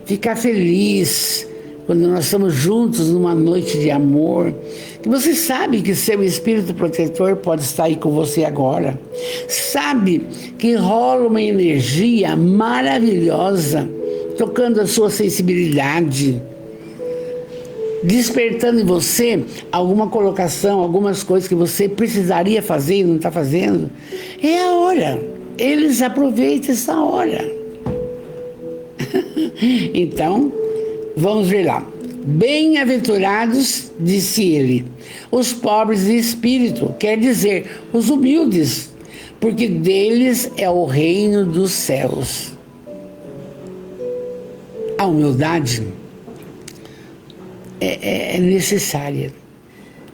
ficar feliz quando nós estamos juntos numa noite de amor, que você sabe que seu espírito protetor pode estar aí com você agora, sabe que rola uma energia maravilhosa, tocando a sua sensibilidade, despertando em você alguma colocação, algumas coisas que você precisaria fazer e não está fazendo. É a hora. Eles aproveitam essa hora. Então, vamos ver lá. Bem-aventurados, disse ele, os pobres de espírito, quer dizer, os humildes, porque deles é o reino dos céus. A humildade é necessária.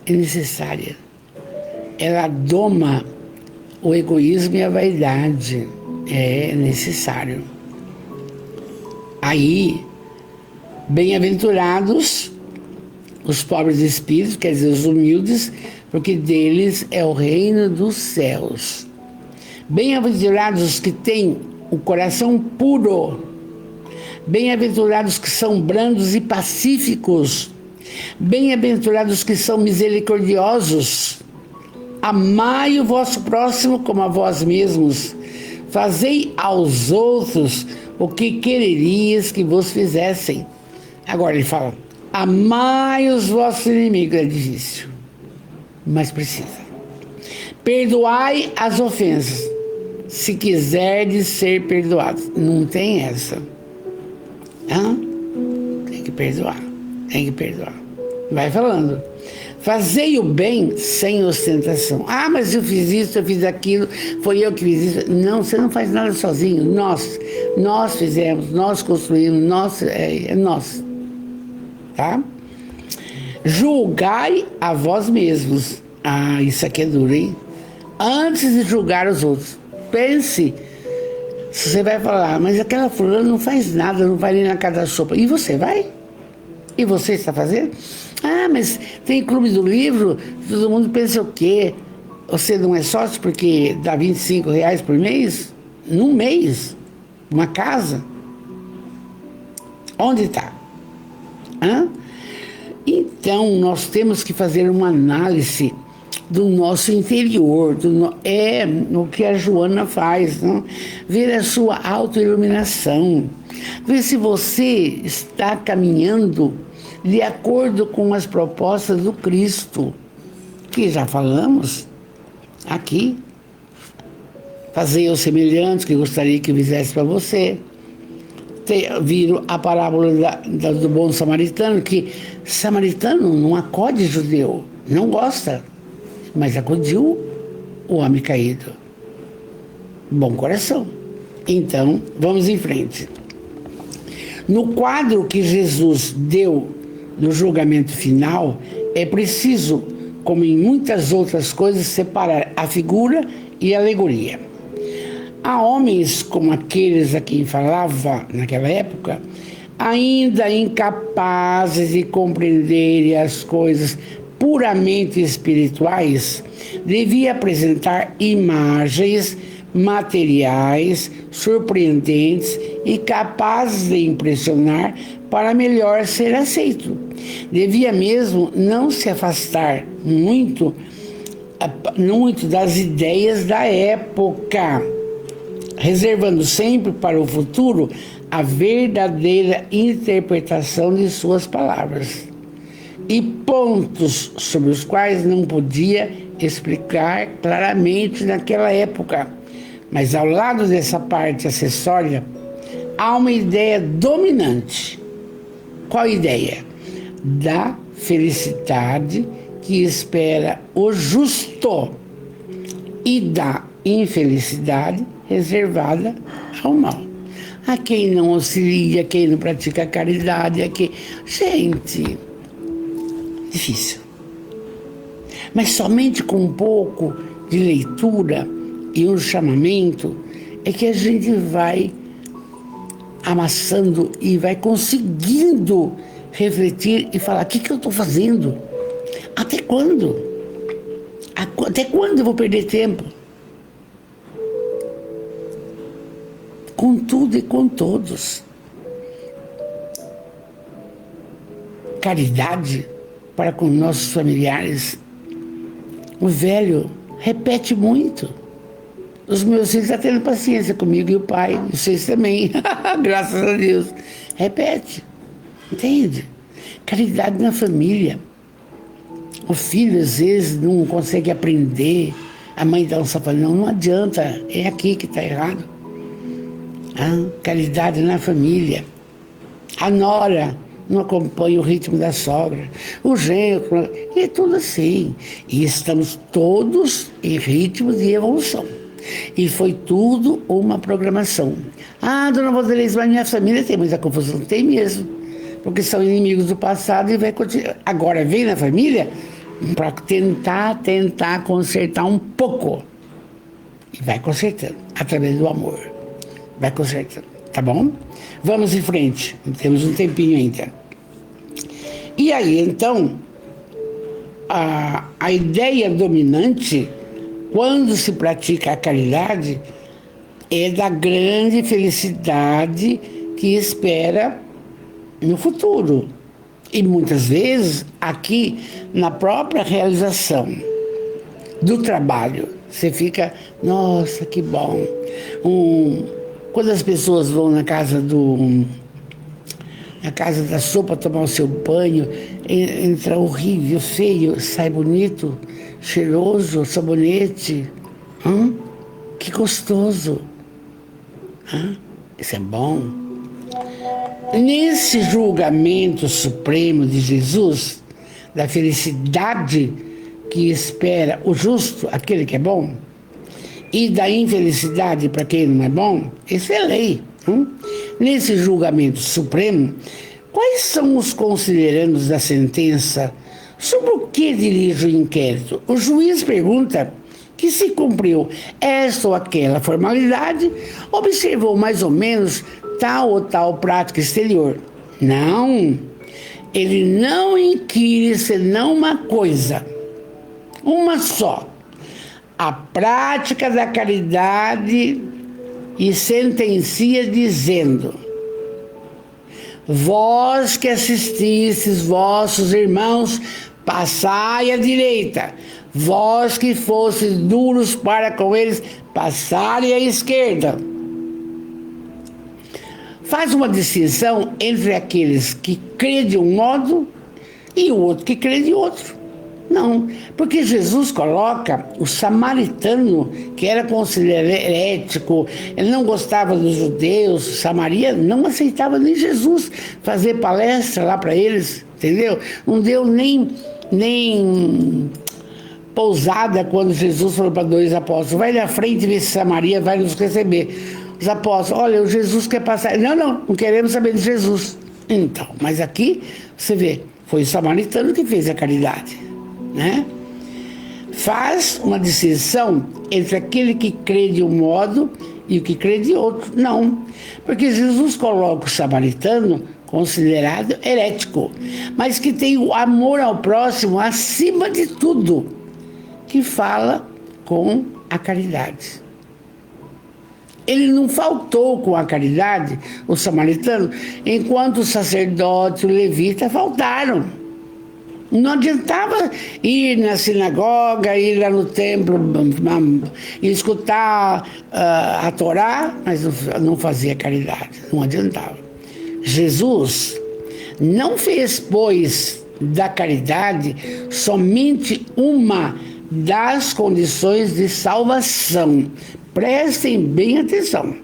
É necessária. Ela doma o egoísmo e a vaidade. É necessário. Aí, bem-aventurados os pobres de espírito, quer dizer, os humildes, porque deles é o reino dos céus. Bem-aventurados os que têm o coração puro. Bem-aventurados que são brandos e pacíficos. Bem-aventurados que são misericordiosos. Amai o vosso próximo como a vós mesmos. Fazei aos outros o que quererias que vos fizessem. Agora ele fala, amai os vossos inimigos. É difícil, mas precisa. Perdoai as ofensas, se quiserdes ser perdoados. Não tem essa. Tem que perdoar, tem que perdoar. Vai falando. Fazei o bem sem ostentação. Mas eu fiz isso, eu fiz aquilo, foi eu que fiz isso. Não, você não faz nada sozinho. Nós fizemos, nós construímos, nós. Tá? Julgai a vós mesmos. Isso aqui é duro, hein? Antes de julgar os outros. Pense. Se você vai falar, mas aquela fulana não faz nada, não vai nem na casa da sopa. E você vai? E você está fazendo? Mas tem clube do livro, todo mundo pensa o quê? Você não é sócio porque dá R$25 por mês? Num mês? Uma casa? Onde está? Então, nós temos que fazer uma análise do nosso interior, o que a Joana faz, não? Ver a sua autoiluminação, ver se você está caminhando de acordo com as propostas do Cristo, que já falamos aqui. Fazer os semelhantes que gostaria que fizesse para você. Viram a parábola do bom samaritano, que samaritano não acode judeu, não gosta, mas acudiu o homem caído. Bom coração. Então, vamos em frente. No quadro que Jesus deu no julgamento final, é preciso, como em muitas outras coisas, separar a figura e a alegoria. Há homens como aqueles a quem falava naquela época, ainda incapazes de compreenderem as coisas puramente espirituais, devia apresentar imagens materiais, surpreendentes e capazes de impressionar para melhor ser aceito. Devia mesmo não se afastar muito das ideias da época, reservando sempre para o futuro a verdadeira interpretação de suas palavras e pontos sobre os quais não podia explicar claramente naquela época. Mas ao lado dessa parte acessória, há uma ideia dominante. Qual a ideia? Da felicidade que espera o justo e da infelicidade reservada ao mal. A quem não auxilia, a quem não pratica caridade, a quem... Gente, difícil. Mas somente com um pouco de leitura e um chamamento é que a gente vai amassando e vai conseguindo refletir e falar: o que eu estou fazendo? Até quando? Até quando eu vou perder tempo? Com tudo e com todos. Caridade para com nossos familiares. O velho repete muito. Os meus filhos estão tendo paciência comigo e o pai, vocês também. Graças a Deus. Repete. Entende? Caridade na família. O filho, às vezes, não consegue aprender. A mãe dá um sapato. Não adianta. É aqui que está errado. Caridade na família. A nora não acompanha o ritmo da sogra. O genro. E é tudo assim. E estamos todos em ritmo de evolução. E foi tudo uma programação. Dona Rosalise, mas minha família tem muita confusão. Tem mesmo. Porque são inimigos do passado e vai continuar. Agora vem na família para tentar consertar um pouco. E vai consertando, através do amor. Vai consertando, tá bom? Vamos em frente, temos um tempinho ainda. E aí, então, a ideia dominante, quando se pratica a caridade, é da grande felicidade que espera no futuro. E muitas vezes, aqui, na própria realização do trabalho, você fica, nossa, que bom. Quando as pessoas vão na casa da sopa tomar o seu banho, entra horrível, feio, sai bonito, cheiroso, sabonete. Que gostoso. Isso é bom. Nesse julgamento supremo de Jesus, da felicidade que espera o justo, aquele que é bom, e da infelicidade para quem não é bom, isso é lei. Nesse julgamento supremo, quais são os considerandos da sentença? Sobre o que dirige o inquérito? O juiz pergunta que se cumpriu esta ou aquela formalidade, observou mais ou menos tal ou tal prática exterior. Não, ele não inquire senão uma coisa, uma só, a prática da caridade, e sentencia dizendo: vós que assististes vossos irmãos, passai à direita, vós que fostes duros para com eles, passai à esquerda. Faz uma distinção entre aqueles que crê de um modo e o outro que crê de outro. Não, porque Jesus coloca o samaritano, que era considerado herético, ele não gostava dos judeus, Samaria não aceitava nem Jesus fazer palestra lá para eles, entendeu? Não deu nem pousada quando Jesus falou para 2 apóstolos: vai na frente e vê se Samaria vai nos receber. Os apóstolos: olha, o Jesus quer passar. Não queremos saber de Jesus. Então, mas aqui, você vê, foi o samaritano que fez a caridade, né? Faz uma distinção entre aquele que crê de um modo e o que crê de outro. Não, porque Jesus coloca o samaritano considerado herético, mas que tem o amor ao próximo acima de tudo, que fala com a caridade. Ele não faltou com a caridade, o samaritano, enquanto o sacerdote e o levita faltaram. Não adiantava ir na sinagoga, ir lá no templo e escutar a Torá, mas não fazia caridade, não adiantava. Jesus não fez, pois, da caridade somente uma das condições de salvação. Prestem bem atenção.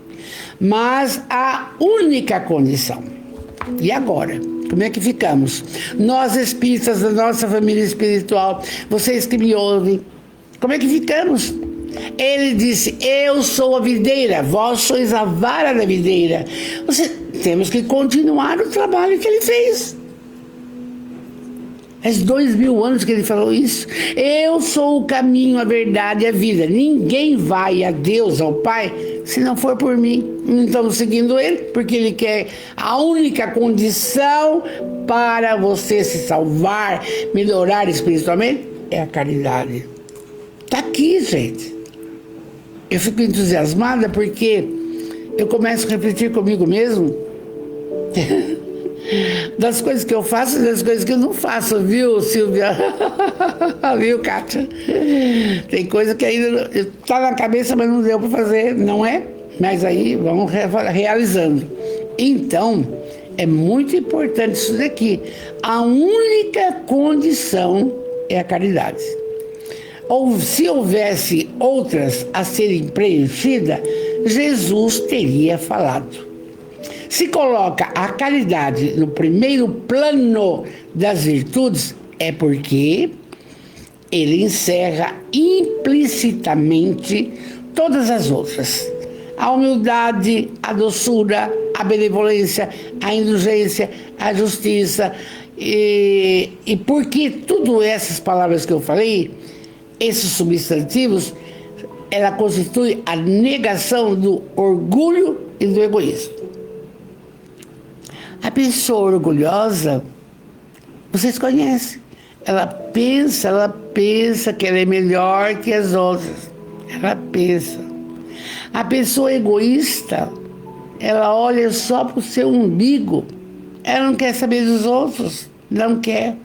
Mas a única condição. E agora? Como é que ficamos? Nós espíritas da nossa família espiritual, vocês que me ouvem, como é que ficamos? Ele disse: eu sou a videira, vós sois a vara da videira. Temos que continuar o trabalho que ele fez. Faz 2000 anos que ele falou isso. Eu sou o caminho, a verdade e a vida. Ninguém vai a Deus, ao Pai, se não for por mim. Não estamos seguindo ele, porque ele quer a única condição para você se salvar, melhorar espiritualmente, é a caridade. Está aqui, gente. Eu fico entusiasmada porque eu começo a refletir comigo mesmo das coisas que eu faço e das coisas que eu não faço, viu, Silvia? Viu, Kátia? Tem coisa que ainda está na cabeça, mas não deu para fazer, não é? Mas aí vamos realizando. Então, é muito importante isso daqui. A única condição é a caridade. Ou se houvesse outras a serem preenchidas, Jesus teria falado. Se coloca a caridade no primeiro plano das virtudes, é porque ele encerra implicitamente todas as outras. A humildade, a doçura, a benevolência, a indulgência, a justiça. E porque tudo essas palavras que eu falei, esses substantivos, ela constitui a negação do orgulho e do egoísmo. A pessoa orgulhosa, vocês conhecem, ela pensa que ela é melhor que as outras. Ela pensa. A pessoa egoísta, ela olha só para o seu umbigo. Ela não quer saber dos outros, não quer.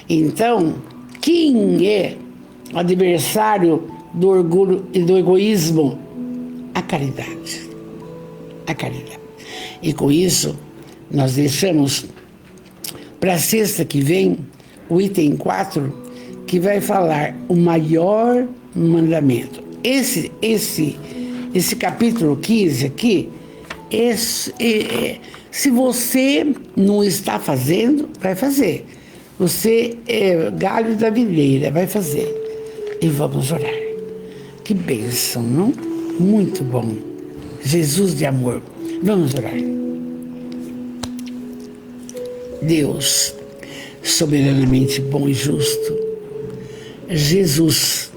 Então, quem é o adversário do orgulho e do egoísmo? A caridade. A caridade. E com isso, nós deixamos para a sexta que vem o item 4, que vai falar o maior mandamento. Esse capítulo 15 aqui, se você não está fazendo, vai fazer. Você é galho da videira, vai fazer. E vamos orar. Que bênção, não? Muito bom. Jesus de amor. Vamos orar. Deus, soberanamente bom e justo, Jesus,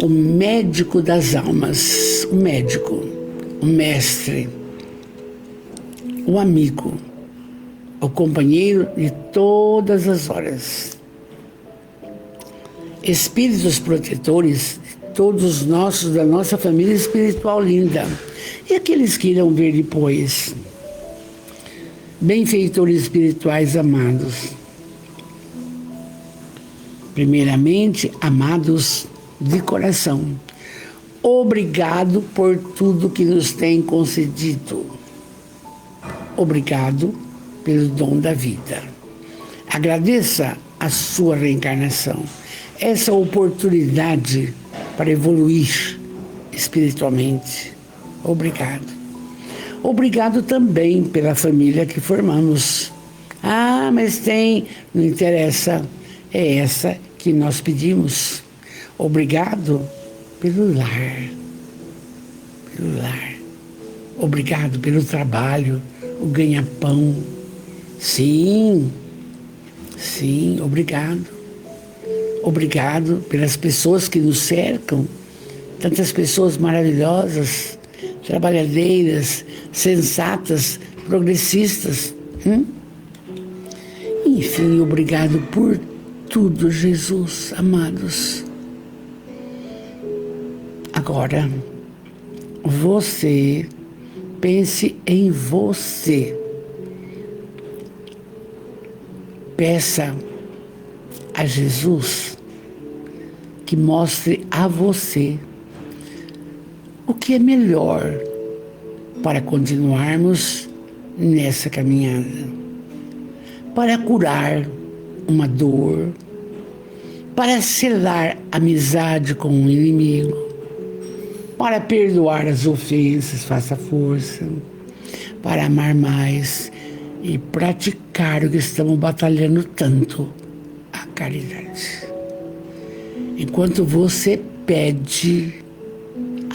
o médico das almas, o médico, o mestre, o amigo, o companheiro de todas as horas, espíritos protetores, todos nossos, da nossa família espiritual linda, e aqueles que irão ver depois, benfeitores espirituais amados. Primeiramente, amados de coração, obrigado por tudo que nos tem concedido. Obrigado pelo dom da vida. Agradeça a sua reencarnação, essa oportunidade para evoluir espiritualmente. Obrigado. Obrigado também pela família que formamos. Ah, mas não interessa, é essa que nós pedimos. Obrigado pelo lar. Pelo lar. Obrigado pelo trabalho, o ganha-pão. Sim, obrigado. Obrigado pelas pessoas que nos cercam, tantas pessoas maravilhosas, trabalhadeiras, sensatas, progressistas. Enfim, obrigado por tudo, Jesus, amados. Agora, você, pense em você. Peça a Jesus que mostre a você o que é melhor para continuarmos nessa caminhada, para curar uma dor, para selar amizade com o inimigo, para perdoar as ofensas, faça força, para amar mais e praticar o que estamos batalhando tanto, a caridade. Enquanto você pede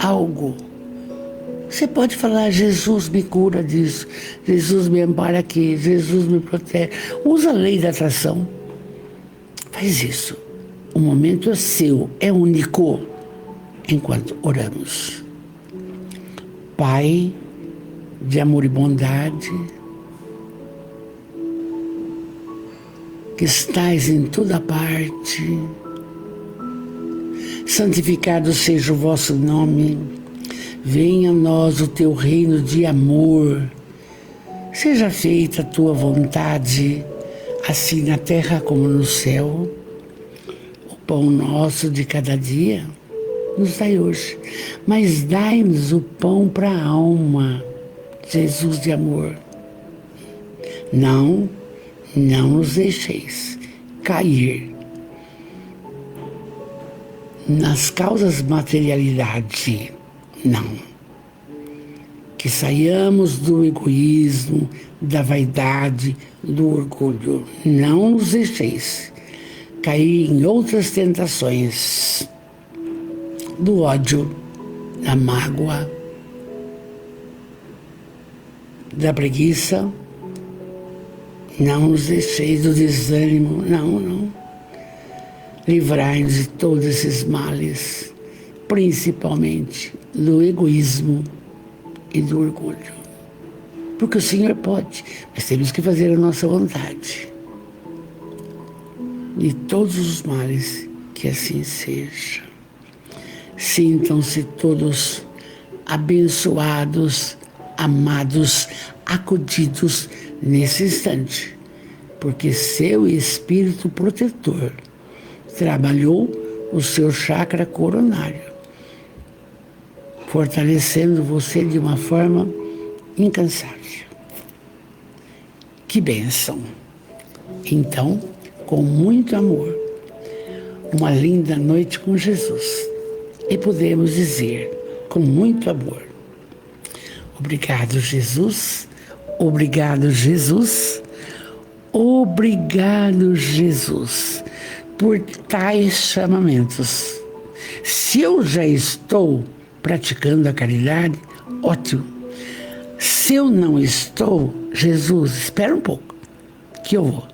algo, você pode falar: Jesus me cura disso, Jesus me ampara aqui, Jesus me protege. Usa a lei da atração. Faz isso. O momento é seu, é único, enquanto oramos. Pai de amor e bondade, que estais em toda parte, santificado seja o vosso nome, venha a nós o teu reino de amor, seja feita a tua vontade, assim na terra como no céu. O pão nosso de cada dia nos dai hoje, mas dai-nos o pão para a alma, Jesus de amor. Não nos deixeis cair nas causas materialidade, não. Que saiamos do egoísmo, da vaidade, do orgulho. Não nos deixeis cair em outras tentações, do ódio, da mágoa, da preguiça. Não nos deixeis do desânimo, não. Livrai-nos de todos esses males, principalmente do egoísmo e do orgulho. Porque o Senhor pode, mas temos que fazer a nossa vontade. De todos os males, que assim seja. Sintam-se todos abençoados, amados, acudidos nesse instante, porque seu espírito protetor trabalhou o seu chakra coronário, fortalecendo você de uma forma incansável. Que bênção! Então, com muito amor, uma linda noite com Jesus. E podemos dizer, com muito amor: obrigado, Jesus. Obrigado, Jesus. Obrigado, Jesus, por tais chamamentos. Se eu já estou praticando a caridade, ótimo. Se eu não estou, Jesus, espera um pouco, que eu vou.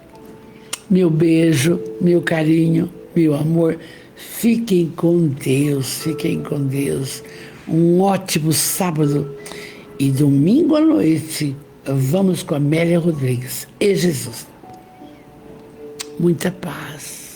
Meu beijo, meu carinho, meu amor. Fiquem com Deus, fiquem com Deus. Um ótimo sábado. E domingo à noite, vamos com Amélia Rodrigues e Jesus. Muita paz.